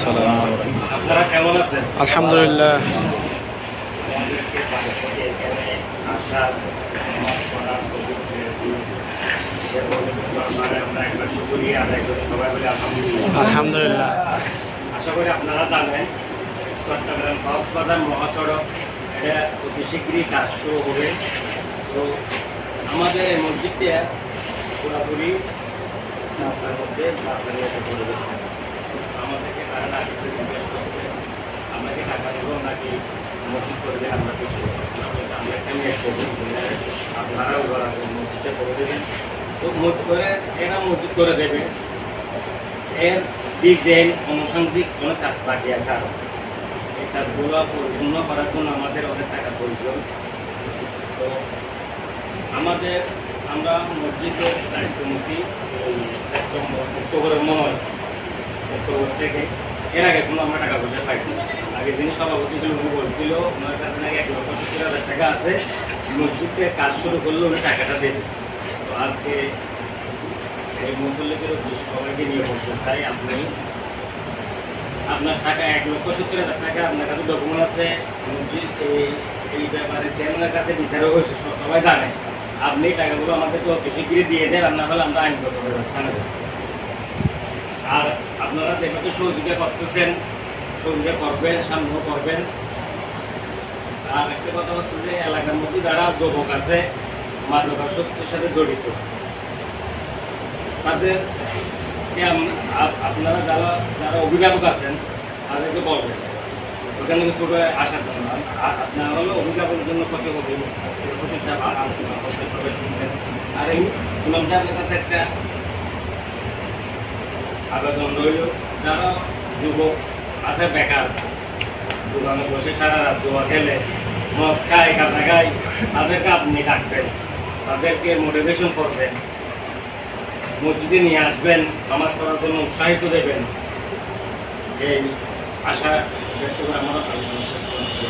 সালাম। আপনারা কেমন আছেন? আলহামদুলিল্লাহ। আমাদেরকে বাসা থেকে এখানে আসার করার প্রযুক্তি আমরা একবার শুকরিয়া আদায় করি সবাই বলে আলহামদুলিল্লাহ। আলহামদুলিল্লাহ। আশা করি আপনারা জানেন চট্টগ্রাম কক্সবাজার মহাসড়ক এটা অতি শীঘ্রই কাজ শুরু হবে। তো আমাদের এই মসজিদটা পুরোপুরি রাস্তার মধ্যে রাস্তার মধ্যে পড়ে গেছে। আমাদেরকে তারা না কিছু জিজ্ঞেস করছে আপনাকে টাকাগুলো নাকি মসজিদ করে দেন, আমরা কিছু আমরা একটা মেয়ে করবো, আপনারাও মসজিদে করে দেবেন। তো এরা মসজিদ করে দেবে। এর ডিজাইন আনুষঙ্গিক অনেক কাজ বাকি আছে আরও। এই কাজগুলো পরিপূর্ণ করার জন্য আমাদের অনেক টাকা প্রয়োজন। তো আমরা মসজিদের দায়িত্ব নিচ্ছি এই অক্টোবরের অক্টোবর থেকে। এর আগে কোনো আমরা টাকা পয়সা পাইনি। আগে যিনি সভাপতি ছিল উনি বলছিল ওনার কাছে নাকি 1,70,000 টাকা আছে, মসজিদে কাজ শুরু করলে উনি টাকাটা দেবে। তো আজকে এই মুসল্লিদের উদ্দেশ্যে সবাইকে নিয়ে বলতে চাই, আপনি আপনার টাকা 1,70,000 টাকা আপনার কাছে ডকুমেন্ট আছে, মসজিদ এই ব্যাপারে চেয়ারম্যানের কাছে বিচারও হয়েছে, সবাই জানে। আপনি টাকাগুলো আমাদেরকে অতি শীঘ্রই দিয়ে দেন, না হলে আমরা আইনগত ব্যবস্থা নেব। আর আপনারা যেভাবে সহযোগিতা করতেছেন সহযোগিতা করবেন, সামনেও করবেন। আর একটা কথা হচ্ছে যে এলাকার মধ্যে যারা যুবক আছে মাদকাসক্তির সাথে জড়িত, তাদের আপনারা যারা অভিভাবক আছেন তাদেরকে বলবেন ওখানে ছোট আসার জন্য। আপনারা হলো অভিভাবকের জন্য কত প্রতিটা আলোচনা করছে, সবাই শুনছেন। আর এই ইমাম সাহেবের কাছে একটা আবেদন রইল, যারা যুবক আছে বেকার, দোকানে বসে সারা রাত জোয়া খেলে, মদ খায়, গাঁজা খায়, তাদেরকে আপনি ডাকবেন, তাদেরকে মোটিভেশন করবেন, মসজিদে নিয়ে আসবেন, নামাজ পড়ার জন্য উৎসাহিত দেবেন। এই আশা ব্যক্ত করে আমার আলোচনা শেষ করছি।